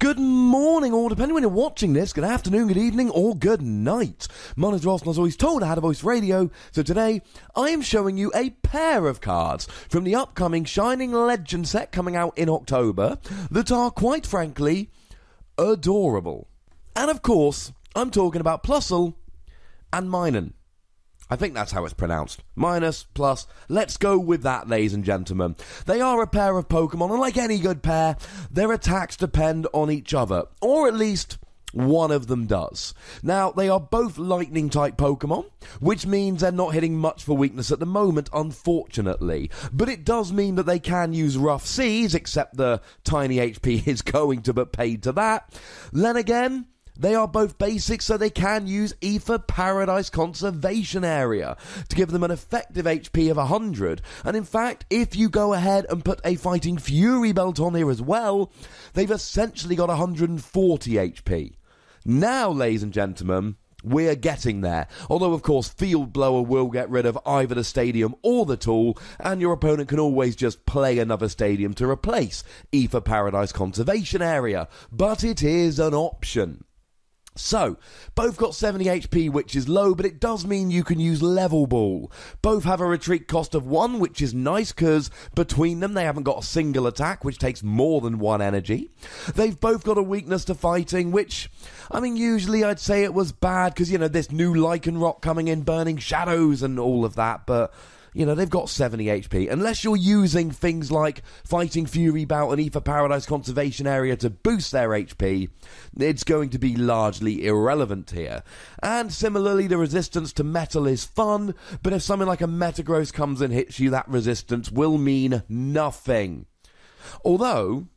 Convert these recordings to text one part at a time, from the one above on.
Good morning, or depending when you're watching this, good afternoon, good evening, or good night. My name is Ross, and as always told, I had a voice radio, so today I am showing you a pair of cards from the upcoming Shining Legend set coming out in October that are, quite frankly, adorable. And of course, I'm talking about Plusle and Minun. I think that's how it's pronounced. Minus, plus, let's go with that, ladies and gentlemen. They are a pair of Pokemon, and like any good pair, their attacks depend on each other. Or at least, one of them does. Now, they are both lightning-type Pokemon, which means they're not hitting much for weakness at the moment, unfortunately. But it does mean that they can use Rough Seas, except the tiny HP is going to but paid to that. Then again, they are both basic, so they can use Ether Paradise Conservation Area to give them an effective HP of 100. And in fact, if you go ahead and put a Fighting Fury belt on here as well, they've essentially got 140 HP. Now, ladies and gentlemen, we're getting there. Although, of course, Field Blower will get rid of either the stadium or the tool, and your opponent can always just play another stadium to replace Ether Paradise Conservation Area. But it is an option. So, both got 70 HP, which is low, but it does mean you can use Level Ball. Both have a retreat cost of 1, which is nice, because between them they haven't got a single attack, which takes more than 1 energy. They've both got a weakness to fighting, which, I mean, usually I'd say it was bad, because, you know, this new Lycanroc coming in, burning shadows and all of that, but you know, they've got 70 HP. Unless you're using things like Fighting Fury Bout and Ether Paradise Conservation Area to boost their HP, it's going to be largely irrelevant here. And similarly, the resistance to metal is fun, but if something like a Metagross comes and hits you, that resistance will mean nothing. Although,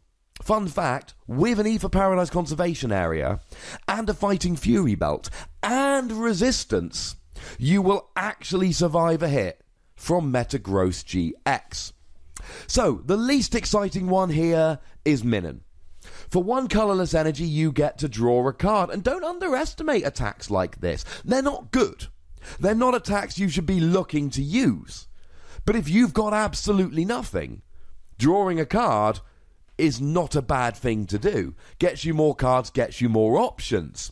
fun fact, with an Ether Paradise Conservation Area and a Fighting Fury Belt and resistance, you will actually survive a hit from Metagross GX. So, the least exciting one here is Minun. For 1 colourless energy, you get to draw a card, and don't underestimate attacks like this. They're not good. They're not attacks you should be looking to use. But if you've got absolutely nothing, drawing a card is not a bad thing to do. Gets you more cards, gets you more options.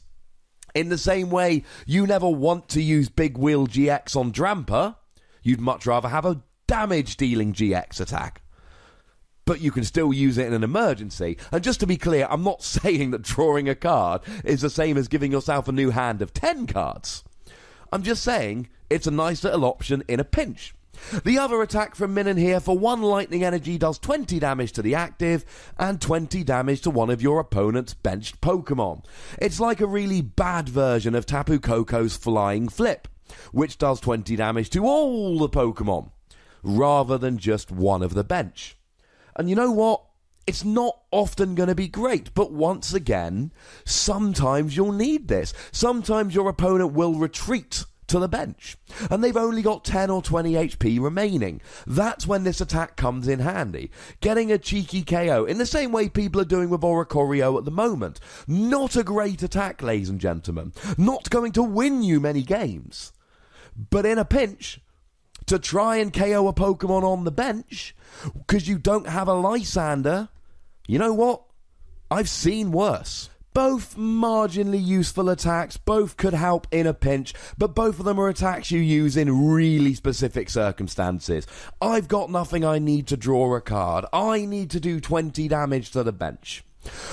In the same way, you never want to use Big Wheel GX on Drampa. You'd much rather have a damage-dealing GX attack. But you can still use it in an emergency. And just to be clear, I'm not saying that drawing a card is the same as giving yourself a new hand of 10 cards. I'm just saying it's a nice little option in a pinch. The other attack from Minun here for 1 lightning energy does 20 damage to the active and 20 damage to one of your opponent's benched Pokemon. It's like a really bad version of Tapu Koko's Flying Flip, which does 20 damage to all the Pokemon, rather than just one of the bench. And you know what? It's not often going to be great, but once again, sometimes you'll need this. Sometimes your opponent will retreat to the bench, and they've only got 10 or 20 HP remaining. That's when this attack comes in handy. Getting a cheeky KO, in the same way people are doing with Oricorio at the moment. Not a great attack, ladies and gentlemen. Not going to win you many games. But in a pinch, to try and KO a Pokemon on the bench, because you don't have a Lysander, you know what? I've seen worse. Both marginally useful attacks, both could help in a pinch, but both of them are attacks you use in really specific circumstances. I've got nothing, I need to draw a card. I need to do 20 damage to the bench.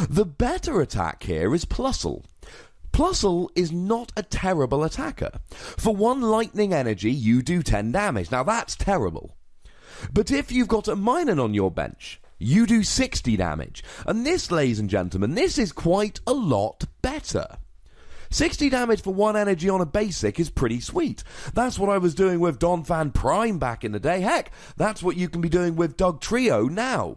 The better attack here is Plusle. Plusle is not a terrible attacker. For 1 lightning energy, you do 10 damage. Now that's terrible. But if you've got a Minun on your bench, you do 60 damage. And this, ladies and gentlemen, this is quite a lot better. 60 damage for 1 energy on a basic is pretty sweet. That's what I was doing with Donphan Prime back in the day. Heck, that's what you can be doing with Dugtrio now.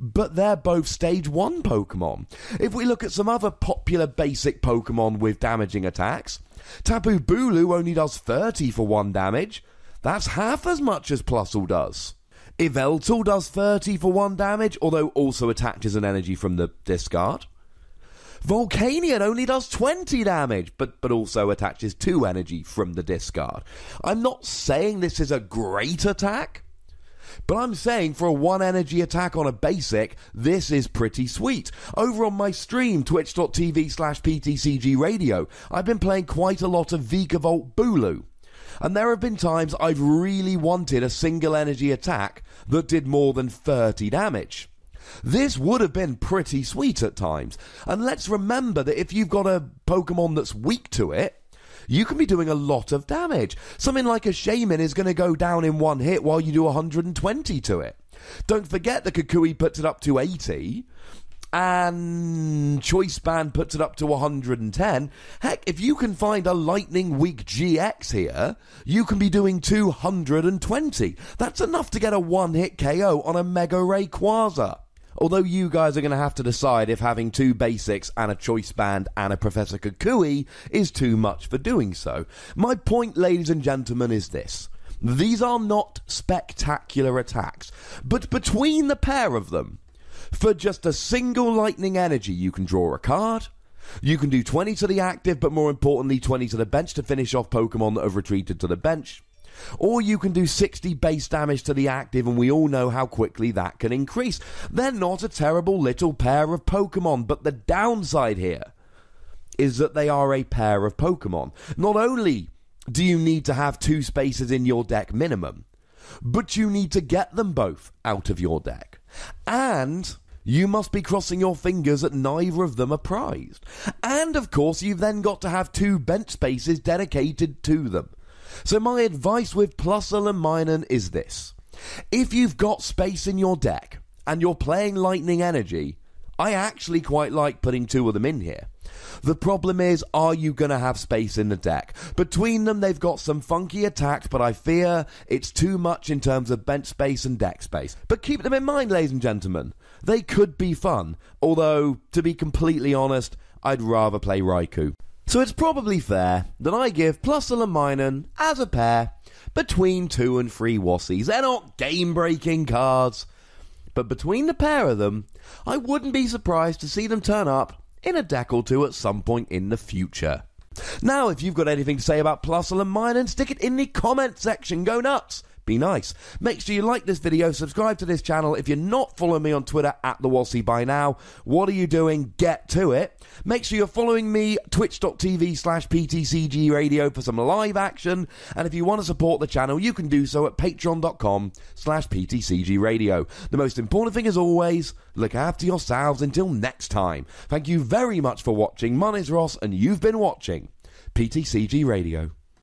But they're both stage 1 Pokemon. If we look at some other popular basic Pokemon with damaging attacks, Tapu Bulu only does 30 for 1 damage. That's half as much as Plusle does. Yveltal does 30 for 1 damage, although also attaches an energy from the discard. Volcanion only does 20 damage, but also attaches 2 energy from the discard. I'm not saying this is a great attack, But I'm saying for a 1 energy attack on a basic, this is pretty sweet. Over on my stream, twitch.tv/PTCGRadio, I've been playing quite a lot of Vikavolt Bulu. And there have been times I've really wanted a single energy attack that did more than 30 damage. This would have been pretty sweet at times. And let's remember that if you've got a Pokemon that's weak to it, you can be doing a lot of damage. Something like a Shaman is going to go down in one hit while you do 120 to it. Don't forget the Kukui puts it up to 80, and Choice Band puts it up to 110. Heck, if you can find a Lightning Weak GX here, you can be doing 220. That's enough to get a one-hit KO on a Mega Ray Quasar. Although you guys are going to have to decide if having 2 basics and a Choice Band and a Professor Kukui is too much for doing so. My point, ladies and gentlemen, is this. These are not spectacular attacks, but between the pair of them, for just a single lightning energy, you can draw a card, you can do 20 to the active, but more importantly 20 to the bench to finish off Pokemon that have retreated to the bench, or you can do 60 base damage to the active, and we all know how quickly that can increase. They're not a terrible little pair of Pokemon, but the downside here is that they are a pair of Pokemon. Not only do you need to have 2 spaces in your deck minimum, but you need to get them both out of your deck. And you must be crossing your fingers that neither of them are prized. And of course, you've then got to have 2 bench spaces dedicated to them. So my advice with Plusle and Minun is this. If you've got space in your deck and you're playing Lightning Energy, I actually quite like putting 2 of them in here. The problem is, are you going to have space in the deck? Between them, they've got some funky attacks, but I fear it's too much in terms of bench space and deck space. But keep them in mind, ladies and gentlemen. They could be fun, although, to be completely honest, I'd rather play Raikou. So it's probably fair that I give Plusle and Minun, as a pair, between 2 and 3 Wassies. They're not game-breaking cards, but between the pair of them, I wouldn't be surprised to see them turn up in a deck or 2 at some point in the future. Now, if you've got anything to say about Plusle and Minun, stick it in the comment section. Go nuts. Be nice. Make sure you like this video, subscribe to this channel. If you're not following me on Twitter @TheWassie by now, what are you doing? Get to it. Make sure you're following me, twitch.tv/PTCGRadio for some live action. And if you want to support the channel, you can do so at patreon.com/PTCGRadio. The most important thing, as always, look after yourselves until next time. Thank you very much for watching. My name's Ross, and you've been watching PTCG Radio.